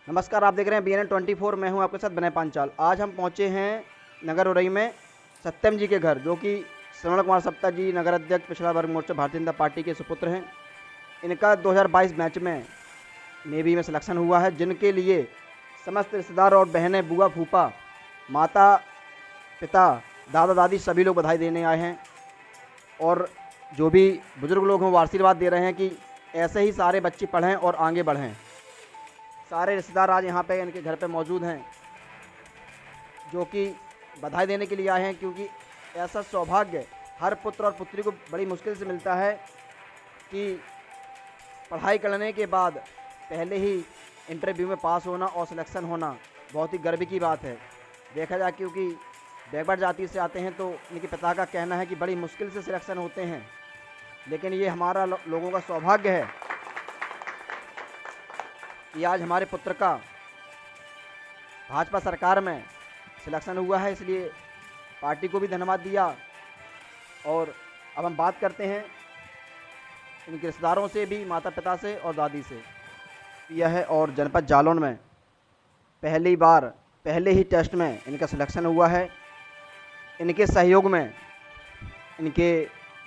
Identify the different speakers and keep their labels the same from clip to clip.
Speaker 1: नमस्कार, आप देख रहे हैं BNN 24। मैं हूं आपके साथ विनय पांचाल। आज हम पहुंचे हैं नगर उरई में सत्यम जी के घर, जो कि श्रवण कुमार सप्ता जी नगर अध्यक्ष पिछड़ा वर्ग मोर्चा भारतीय जनता पार्टी के सुपुत्र हैं। इनका 2022 मैच में नेवी में सिलेक्शन हुआ है, जिनके लिए समस्त रिश्तेदार और बहनें, बुआ, फूफा, माता, पिता, दादा, दादी सभी लोग बधाई देने आए हैं। और जो भी बुजुर्ग लोग हैं वो आशीर्वाद दे रहे हैं कि ऐसे ही सारे बच्चे पढ़ें और आगे बढ़ें। सारे रिश्तेदार आज यहाँ पे इनके घर पे मौजूद हैं, जो कि बधाई देने के लिए आए हैं, क्योंकि ऐसा सौभाग्य हर पुत्र और पुत्री को बड़ी मुश्किल से मिलता है कि पढ़ाई करने के बाद पहले ही इंटरव्यू में पास होना और सिलेक्शन होना बहुत ही गर्व की बात है। देखा जाए, क्योंकि बैकवर्ड जाति से आते हैं तो इनके पिता का कहना है कि बड़ी मुश्किल से सिलेक्शन होते हैं, लेकिन ये हमारा लोगों का सौभाग्य है कि आज हमारे पुत्र का भाजपा सरकार में सिलेक्शन हुआ है। इसलिए पार्टी को भी धन्यवाद दिया। और अब हम बात करते हैं इनके रिश्तेदारों से भी, माता पिता से और दादी से। यह है और जनपद जालौन में पहली बार पहले ही टेस्ट में इनका सिलेक्शन हुआ है। इनके सहयोग में इनके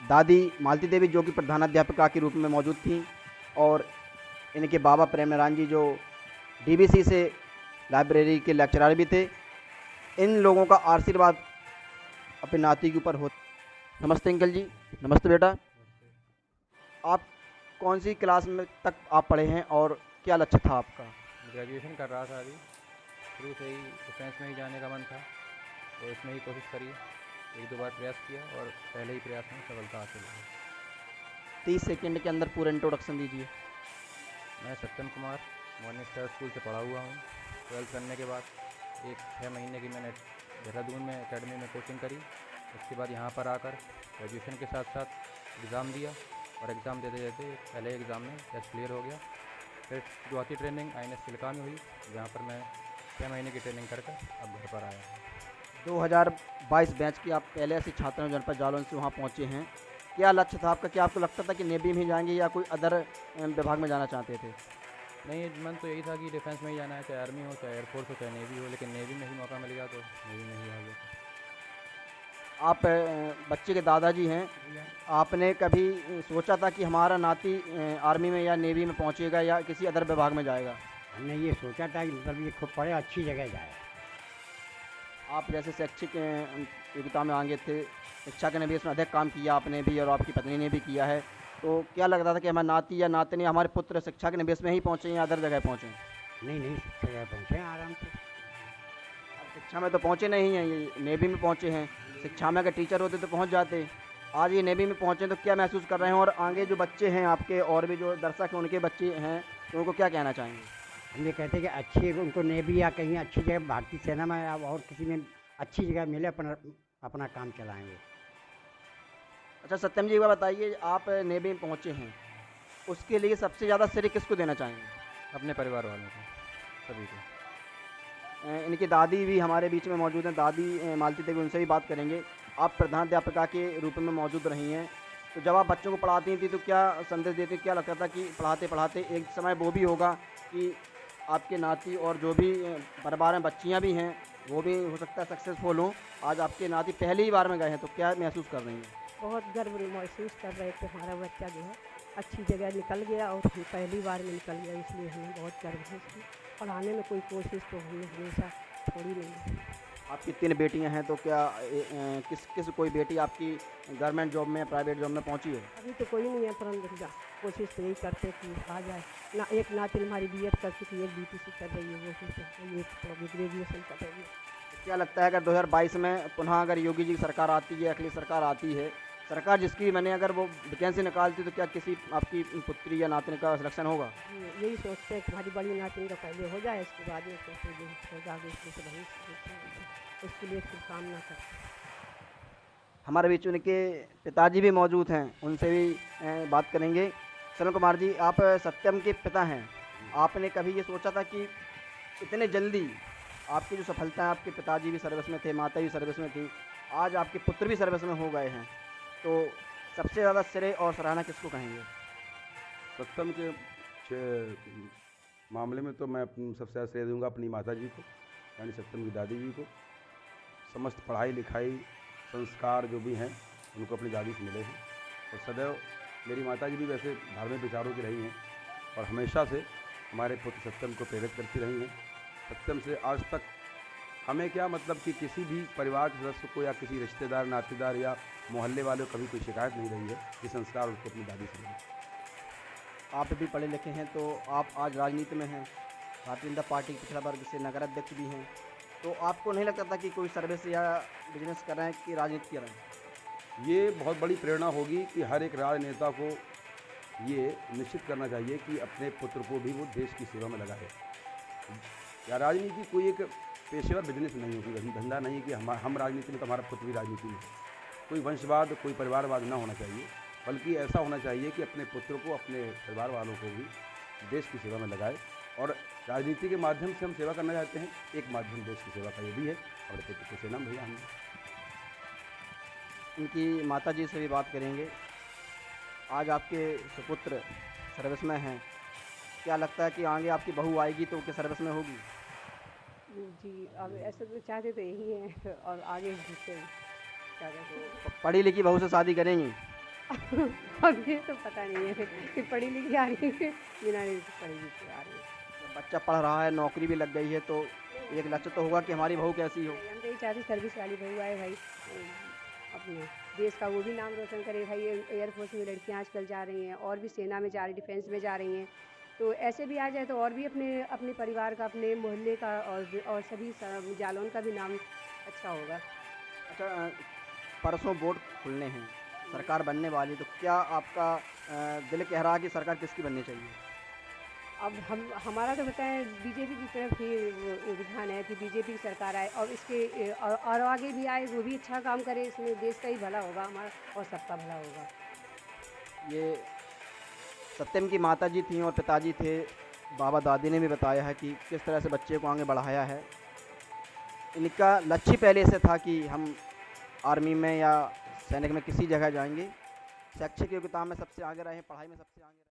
Speaker 1: दादी मालती देवी, जो कि प्रधानाध्यापिका के रूप में मौजूद थी, और इनके बाबा प्रेम नारायण जी, जो DBC से लाइब्रेरी के लेक्चरर भी थे। इन लोगों का आशीर्वाद अपने नाती के ऊपर हो। नमस्ते अंकल जी। नमस्ते बेटा। आप कौन सी क्लास में तक आप पढ़े हैं और क्या लक्ष्य था आपका?
Speaker 2: ग्रेजुएशन कर रहा था अभी। शुरू से ही डिफेंस में ही जाने का मन था, तो इसमें ही कोशिश करी। एक दो बार प्रयास किया और पहले ही प्रयास में सफलता हासिल हुई।
Speaker 1: 30 सेकंड के अंदर पूरा इंट्रोडक्शन दीजिए।
Speaker 2: मैं सत्यम कुमार मॉर्निंग स्टार स्कूल से पढ़ा हुआ हूँ। 12th करने के बाद 6 महीने की मैंने देहरादून में एकेडमी में कोचिंग करी। उसके बाद यहाँ पर आकर ग्रेजुएशन के साथ साथ एग्ज़ाम दिया, और एग्ज़ाम देते देते पहले एग्ज़ाम में टेस्ट क्लियर हो गया। फिर शुरुआती ट्रेनिंग INS चिल्का में हुई, जहाँ पर मैं 6 महीने की ट्रेनिंग कर अब घर पर आया हूँ।
Speaker 1: 2022 बैच के आप पहले से छात्र हैं, जनपद जालौन से वहाँ पहुँचे हैं। क्या लक्ष्य था आपका? क्या आपको लगता था कि नेवी में ही जाएंगे या कोई अदर विभाग में जाना चाहते थे?
Speaker 2: नहीं, मन तो यही था कि डिफेंस में ही जाना है, चाहे आर्मी हो, चाहे एयरफोर्स हो, चाहे नेवी हो, लेकिन नेवी में ही मौका मिल गया तो नेवी में ही आ गया।
Speaker 1: आप बच्चे के दादाजी हैं। आपने कभी सोचा था कि हमारा नाती आर्मी में या नेवी में पहुंचेगा या किसी अदर विभाग में जाएगा?
Speaker 3: हमने ये सोचा था कि मतलब ये खूब पढ़े, अच्छी जगह जाए।
Speaker 1: आप जैसे शैक्षिक योग्यता में आगे थे, शिक्षा के निवेश में अधिक काम किया आपने भी और आपकी पत्नी ने भी किया है, तो क्या लगता था कि हमारे नाती या नातनी, हमारे पुत्र शिक्षा के निवेश में ही पहुँचे या अदर जगह पहुँचे?
Speaker 3: नहीं नहीं, जगह पहुँचे आराम से।
Speaker 1: अब शिक्षा में तो पहुँचे नहीं हैं, ये नेवी में पहुँचे हैं। शिक्षा में अगर टीचर होते तो पहुँच जाते। आज ये नेवी में पहुँचे, तो क्या महसूस कर रहे हैं? और आगे जो बच्चे हैं आपके और भी जो दर्शक हैं उनके बच्चे हैं, तो उनको क्या कहना चाहेंगे?
Speaker 3: हम ये कहते हैं कि अच्छी उनको नेवी या कहीं अच्छी जगह भारतीय सेना में या और किसी में अच्छी जगह मिले, अपना अपना काम चलाएंगे।
Speaker 1: अच्छा सत्यम जी, एक बार बताइए, आप नेवी में पहुँचे हैं, उसके लिए सबसे ज़्यादा श्रेय किसको देना चाहेंगे?
Speaker 2: अपने परिवार वालों को, सभी को।
Speaker 1: इनकी दादी भी हमारे बीच में मौजूद हैं, दादी मालती देवी, उनसे भी बात करेंगे। आप प्रधानाध्यापिका के रूप में मौजूद रही हैं, तो जब आप बच्चों को पढ़ाती थी तो क्या संदेश देती, क्या लगता था कि पढ़ाते पढ़ाते एक समय वो भी होगा कि आपके नाती और जो भी परिवार में बच्चियाँ भी हैं वो भी हो सकता है सक्सेसफुल हों? आज आपके नाती पहली ही बार में गए हैं, तो क्या महसूस कर रही हैं?
Speaker 4: बहुत गर्व महसूस कर रहे थे। हमारा बच्चा जो है अच्छी जगह निकल गया और पहली बार में निकल गया, इसलिए हमें बहुत गर्व है इसकी। पढ़ाने में कोई कोशिश तो हमने हमेशा छोड़ी नहीं।
Speaker 1: आपकी 3 बेटियां हैं, तो क्या किस किस कोई बेटी आपकी गवर्नमेंट जॉब में, प्राइवेट जॉब में पहुंची है?
Speaker 4: अभी तो कोई नहीं है, परंतु कोशिश तो यही करते कि आ जाए ना। एक नातिन हमारी BEd कर चुकी है, एक BTC कर रही है, वो एक तो अभी ग्रेजुएशन कर रही है।
Speaker 1: क्या लगता है अगर 2022 में पुनः अगर योगी जी की सरकार आती है, अगली सरकार आती है, सरकार जिसकी भी बने, अगर वो वैकेंसी निकालती, तो क्या किसी आपकी पुत्री या नातिन का सिलेक्शन होगा?
Speaker 4: यही सोचते हैं कि हमारी बड़ी नातिन का पहले हो जाए, इसके बाद में सोचते जो होगा आगे इसमें से भविष्य, इसके लिए शुभकामना करते हैं।
Speaker 1: हमारे बीच उनके पिताजी भी मौजूद हैं, उनसे भी बात करेंगे। श्रवण कुमार जी, आप सत्यम के पिता हैं। आपने कभी ये सोचा था कि इतने जल्दी आपकी जो सफलता है, आपके पिताजी भी सर्विस में थे, माता भी सर्विस में थी, आज आपके पुत्र भी सर्विस में हो गए हैं, तो सबसे ज़्यादा श्रेय और सराहना किसको कहेंगे?
Speaker 5: सत्यम के मामले में तो मैं सबसे ज़्यादा श्रेय दूंगा अपनी माता जी को, यानी सत्यम की दादी जी को। समस्त पढ़ाई लिखाई संस्कार जो भी हैं उनको अपनी दादी से मिले हैं, और सदैव मेरी माता जी भी वैसे धार्मिक विचारों की रही हैं और हमेशा से हमारे पुत्र सत्यम को प्रेरित करती रही हैं। सत्यम से आज तक हमें क्या मतलब कि किसी भी परिवार के सदस्य को या किसी रिश्तेदार नातेदार या मोहल्ले वाले को कभी कोई शिकायत नहीं रही है कि संस्कार उसको अपनी दादी से मिले।
Speaker 1: आप भी पढ़े लिखे हैं तो आप आज राजनीति में हैं, भारतीय जनता पार्टी के पिछड़ा वर्ग से नगर अध्यक्ष भी हैं, तो आपको नहीं लगता था कि कोई सर्विस या बिजनेस कर रहे हैं कि राजनीति कर रहे हैं?
Speaker 5: ये बहुत बड़ी प्रेरणा होगी कि हर एक राजनेता को ये निश्चित करना चाहिए कि अपने पुत्र को भी वो देश की सेवा में लगाए। या राजनीति कोई एक पेशेवर बिजनेस नहीं होगी, धंधा नहीं कि हम राजनीति में तो हमारा पुत्र भी राजनीति में। कोई वंशवाद कोई परिवारवाद ना होना चाहिए, बल्कि ऐसा होना चाहिए कि अपने पुत्र को अपने परिवार वालों को भी देश की सेवा में लगाए। और राजनीति के माध्यम से हम सेवा करना चाहते हैं, एक माध्यम देश की सेवा का ये भी है। और पुत्र को सेना में भेजा हमने।
Speaker 1: इनकी माता जी से भी बात करेंगे। आज आपके सुपुत्र सर्विस में हैं, क्या लगता है कि आगे आपकी बहू आएगी तो क्या सर्विस में होगी?
Speaker 4: जी, अब ऐसे तो चाहते तो यही हैं और आगे देखते हैं क्या करते
Speaker 1: पढ़ी लिखी बहू से शादी करेंगी?
Speaker 4: हैं। अब ये तो पता नहीं है कि पढ़ी लिखी आ रही है बिना पढ़ी लिखी आ रही है।
Speaker 1: जब बच्चा पढ़ रहा है, नौकरी भी लग गई है, तो एक लक्ष्य तो होगा कि हमारी बहू कैसी हो।
Speaker 4: हम तो यही चाहते सर्विस वाली बहू आए भाई, अपने देश का वो भी नाम रोशन करे भाई। एयरफोर्स में लड़कियां आजकल जा रही हैं और भी सेना में जा रही, डिफेंस में जा रही हैं, तो ऐसे भी आ जाए तो और भी अपने परिवार का, अपने मोहल्ले का और सभी जालौन का भी नाम अच्छा होगा।
Speaker 1: अच्छा, परसों वोट खुलने हैं, सरकार बनने वाली, तो क्या आपका दिल कह रहा है कि सरकार किसकी बननी चाहिए?
Speaker 4: अब हमारा तो बताएं बीजेपी की तरफ ही रुझान है कि बीजेपी की सरकार आए और इसके और आगे भी आए, वो भी अच्छा काम करे, इसमें देश का ही भला होगा हमारा और सबका भला होगा।
Speaker 1: ये सत्यम की माता जी थी और पिताजी थे, बाबा दादी ने भी बताया है कि किस तरह से बच्चे को आगे बढ़ाया है। इनका लक्ष्य पहले से था कि हम आर्मी में या सैनिक में किसी जगह जाएंगे, शैक्षिक योग्यता में सबसे आगे रहे, पढ़ाई में सबसे आगे रहे।